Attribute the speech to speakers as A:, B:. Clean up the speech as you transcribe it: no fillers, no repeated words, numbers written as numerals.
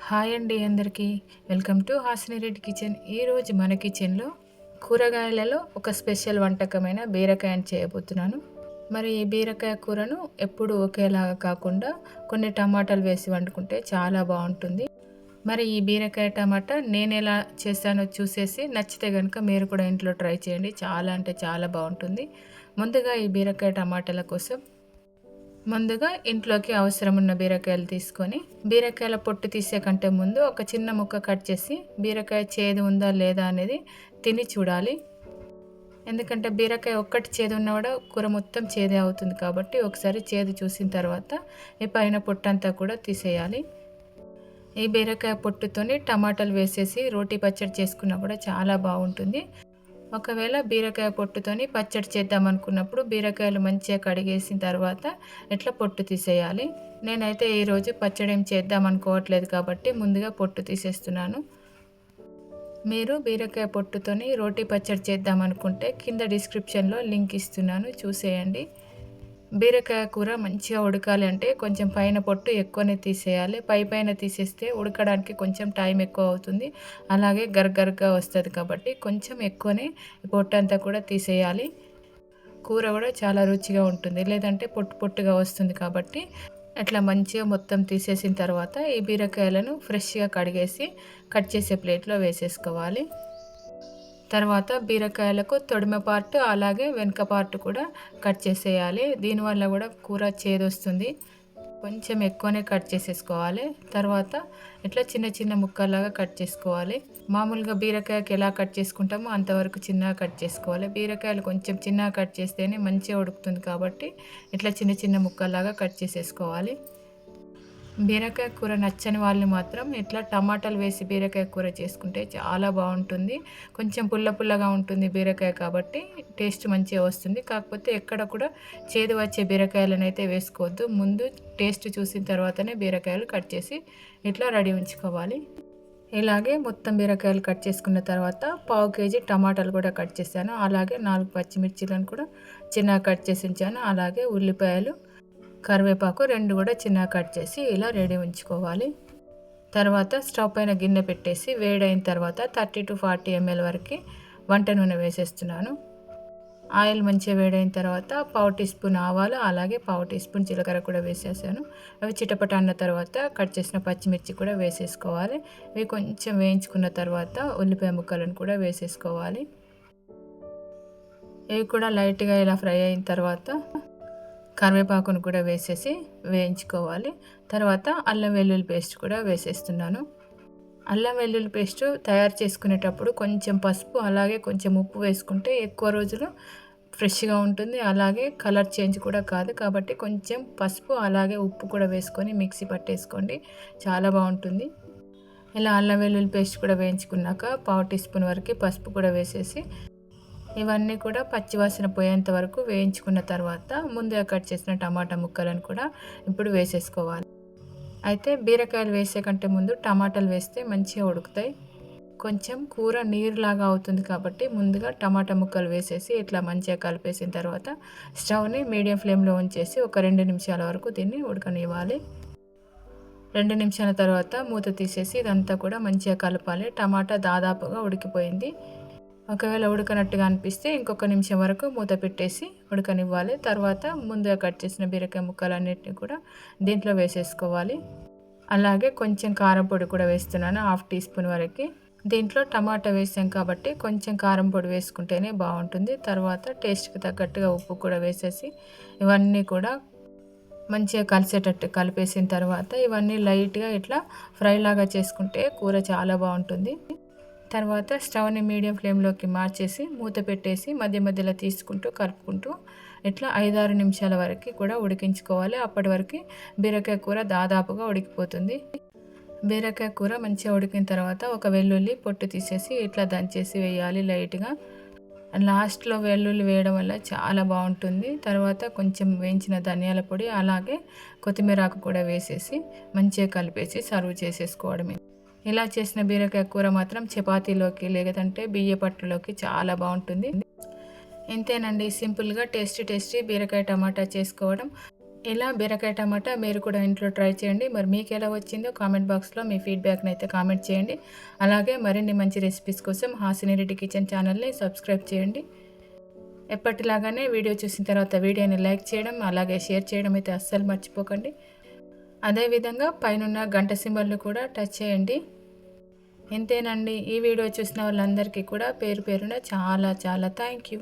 A: Hi అండి అందరికీ. Welcome to Hasini Reddy kitchen. ఈరోజు మన కిచెన్లో కూరగాయలలో ఒక స్పెషల్ వంటకమైన బీరకాయని చేయబోతున్నాను. మరి ఈ బీరకాయ కూరను ఎప్పుడు ఒకేలాగా కాకుండా కొన్ని టమాటాలు వేసి వండుకుంటే చాలా బాగుంటుంది. మరి ఈ బీరకాయ టమాటా నేను ఎలా చేశానో చూసేసి నచ్చితే కనుక మీరు కూడా ఇంట్లో ట్రై చేయండి. చాలా అంటే చాలా బాగుంటుంది. ముందుగా ఈ బీరకాయ టమాటాల కోసం ముందుగా ఇంట్లోకి అవసరం ఉన్న బీరకాయలు తీసుకొని బీరకాయల పొట్టు తీసే కంటే ముందు ఒక చిన్న ముక్క కట్ చేసి బీరకాయ చేదు ఉందా లేదా అనేది తిని చూడాలి. ఎందుకంటే బీరకాయ ఒక్కటి చేదు ఉన్నా కూడా కూర మొత్తం చేదే అవుతుంది కాబట్టి ఒకసారి చేదు చూసిన తర్వాత ఈ పైన పొట్టంతా కూడా తీసేయాలి. ఈ బీరకాయ పొట్టుతోని టమాటాలు వేసేసి రోటి పచ్చడి చేసుకున్నా కూడా చాలా బాగుంటుంది. ఒకవేళ బీరకాయ పొట్టుతోని పచ్చడి చేద్దాం అనుకున్నప్పుడు బీరకాయలు మంచిగా కడిగేసిన తర్వాత ఇట్లా పొట్టు తీసేయాలి. నేనైతే ఈరోజు పచ్చడి ఏం చేద్దాం అనుకోవట్లేదు కాబట్టి ముందుగా పొట్టు తీసేస్తున్నాను. మీరు బీరకాయ పొట్టుతోని రోటి పచ్చడి చేద్దాం అనుకుంటే కింద డిస్క్రిప్షన్లో లింక్ ఇస్తున్నాను, చూసేయండి. బీరకాయ కూర మంచిగా ఉడకాలి అంటే కొంచెం పైన పొట్టు ఎక్కువనే తీసేయాలి. పైన తీసేస్తే ఉడకడానికి కొంచెం టైం ఎక్కువ అవుతుంది, అలాగే గర్గర్గా వస్తుంది కాబట్టి కొంచెం ఎక్కువనే పొట్టు కూడా తీసేయాలి. కూర కూడా చాలా రుచిగా ఉంటుంది, లేదంటే పొట్టుగా వస్తుంది కాబట్టి అట్లా మంచిగా మొత్తం తీసేసిన తర్వాత ఈ బీరకాయలను ఫ్రెష్గా కడిగేసి కట్ చేసే ప్లేట్లో వేసేసుకోవాలి. తర్వాత బీరకాయలకు తొడిమ పార్ట్ అలాగే వెనుక పార్ట్ కూడా కట్ చేసేయాలి. దీనివల్ల కూడా కూర చేదొస్తుంది. కొంచెం ఎక్కువనే కట్ చేసేసుకోవాలి. తర్వాత ఇట్లా చిన్న చిన్న ముక్కలాగా కట్ చేసుకోవాలి. మామూలుగా బీరకాయకి ఎలా కట్ చేసుకుంటామో అంతవరకు చిన్నగా కట్ చేసుకోవాలి. బీరకాయలు కొంచెం చిన్నగా కట్ చేస్తేనే మంచిగా ఉడుకుతుంది కాబట్టి ఇట్లా చిన్న చిన్న ముక్కలాగా కట్ చేసేసుకోవాలి. బీరకాయ కూర నచ్చని వాళ్ళు మాత్రం ఇట్లా టమాటాలు వేసి బీరకాయ కూర చేసుకుంటే చాలా బాగుంటుంది. కొంచెం పుల్లగా ఉంటుంది బీరకాయ కాబట్టి టేస్ట్ మంచిగా వస్తుంది. కాకపోతే ఎక్కడ కూడా చేదు వచ్చే బీరకాయలను అయితే వేసుకోవద్దు. ముందు టేస్ట్ చూసిన తర్వాతనే బీరకాయలు కట్ చేసి ఇట్లా రెడీ ఉంచుకోవాలి. ఇలాగే మొత్తం బీరకాయలు కట్ చేసుకున్న తర్వాత పావు కేజీ టమాటాలు కూడా కట్ చేశాను. అలాగే 4 పచ్చిమిర్చీలను కూడా చిన్నగా కట్ చేసి ఉంచాను. అలాగే ఉల్లిపాయలు, కరివేపాకు 2 కూడా చిన్నగా కట్ చేసి ఇలా రెడీ ఉంచుకోవాలి. తర్వాత స్టవ్ పైన గిన్నె పెట్టేసి వేడైన తర్వాత 30 to 40 ml వరకు వంట నూనె వేసేస్తున్నాను. ఆయిల్ మంచిగా వేడైన తర్వాత పావు టీ స్పూన్ ఆవాలు అలాగే పావు టీ స్పూన్ జీలకర్ర కూడా వేసేసాను. అవి చిటపట అన్న తర్వాత కట్ చేసిన పచ్చిమిర్చి కూడా వేసేసుకోవాలి. ఇవి కొంచెం వేయించుకున్న తర్వాత ఉల్లిపాయ ముక్కలను కూడా వేసేసుకోవాలి. ఇవి కూడా లైట్గా ఇలా ఫ్రై అయిన తర్వాత కరివేపాకును కూడా వేసేసి వేయించుకోవాలి. తర్వాత అల్లం వెల్లుల్లి పేస్ట్ కూడా వేసేస్తున్నాను. అల్లం వెల్లుల్లి పేస్ట్ తయారు చేసుకునేటప్పుడు కొంచెం పసుపు అలాగే కొంచెం ఉప్పు వేసుకుంటే ఎక్కువ రోజులు ఫ్రెష్గా ఉంటుంది, అలాగే కలర్ చేంజ్ కూడా కాదు. కాబట్టి కొంచెం పసుపు అలాగే ఉప్పు కూడా వేసుకొని మిక్సీ పట్టేసుకోండి, చాలా బాగుంటుంది. ఇలా అల్లం వెల్లుల్లి పేస్ట్ కూడా వేయించుకున్నాక పావు టీ స్పూన్ వరకు పసుపు కూడా వేసేసి ఇవన్నీ కూడా పచ్చివాసన పోయేంత వరకు వేయించుకున్న తర్వాత ముందుగా కట్ చేసిన టమాటా ముక్కలను కూడా ఇప్పుడు వేసేసుకోవాలి. అయితే బీరకాయలు వేసే కంటే ముందు టమాటాలు వేస్తే మంచిగా ఉడుకుతాయి. కొంచెం కూర నీరులాగా అవుతుంది కాబట్టి ముందుగా టమాటా ముక్కలు వేసేసి ఇట్లా మంచిగా కలిపేసిన తర్వాత స్టవ్ని మీడియం ఫ్లేమ్లో ఉంచేసి ఒక 2 నిమిషాల వరకు దీన్ని ఉడకనివ్వాలి. 2 నిమిషాల తర్వాత మూత తీసేసి ఇదంతా కూడా మంచిగా కలపాలి. టమాటా దాదాపుగా ఉడికిపోయింది. ఒకవేళ ఉడకనట్టుగా అనిపిస్తే ఇంకొక నిమిషం వరకు మూత పెట్టేసి ఉడకనివ్వాలి. తర్వాత ముందుగా కట్ చేసిన బీరకాయ ముక్కలన్నిటిని కూడా దీంట్లో వేసేసుకోవాలి. అలాగే కొంచెం కారం పొడి కూడా వేస్తున్నాను, 1/2 టీ స్పూన్ వరకు. దీంట్లో టమాటా వేసాం కాబట్టి కొంచెం కారం పొడి వేసుకుంటేనే బాగుంటుంది. తర్వాత టేస్ట్కి తగ్గట్టుగా ఉప్పు కూడా వేసేసి ఇవన్నీ కూడా మంచిగా కలిసేటట్టు కలిపేసిన తర్వాత ఇవన్నీ లైట్గా ఇట్లా ఫ్రై లాగా చేసుకుంటే కూర చాలా బాగుంటుంది. తర్వాత స్టవ్ని మీడియం ఫ్లేమ్లోకి మార్చేసి మూత పెట్టేసి మధ్య మధ్యలో తీసుకుంటూ కలుపుకుంటూ ఇట్లా 5-6 నిమిషాల వరకు కూడా ఉడికించుకోవాలి. అప్పటి వరకు బీరకాయ కూర దాదాపుగా ఉడికిపోతుంది. బీరకాయ కూర మంచిగా ఉడికిన తర్వాత ఒక వెల్లుల్లి పొట్టు తీసేసి ఇట్లా దంచేసి వేయాలి లైట్గా. లాస్ట్లో వెల్లుల్లి వేయడం వల్ల చాలా బాగుంటుంది. తర్వాత కొంచెం వేయించిన ధనియాల పొడి అలాగే కొత్తిమీర ఆకు కూడా వేసేసి మంచిగా కలిపేసి సర్వ్ చేసేసుకోవడమే. ఇలా చేసిన బీరకాయ కూర మాత్రం చపాతీలోకి లేదంటే బియ్య పట్టులోకి చాలా బాగుంటుంది. ఇంతేనండి, సింపుల్గా టేస్టీ బీరకాయ టమాటా చేసుకోవడం. ఇలా బీరకాయ టమాటా మీరు కూడా ఇంట్లో ట్రై చేయండి. మరి మీకు ఎలా వచ్చిందో కామెంట్ బాక్స్‌లో మీ ఫీడ్‌బ్యాక్‌ని అయితే కామెంట్ చేయండి. అలాగే మరిన్ని మంచి రెసిపీస్ కోసం హాసిని రెడ్డి కిచెన్ ఛానల్‌ని సబ్స్క్రైబ్ చేయండి. ఎప్పటిలాగానే వీడియో చూసిన తర్వాత వీడియోని లైక్ చేయడం, అలాగే షేర్ చేయడం అయితే అస్సలు మర్చిపోకండి. అదేవిధంగా పైనున్న గంట సింబల్‌ని కూడా టచ్ చేయండి. ఇంతేనండి. ఈ వీడియో చూసిన వాళ్ళందరికీ కూడా పేరు పేరున చాలా చాలా థ్యాంక్ యూ.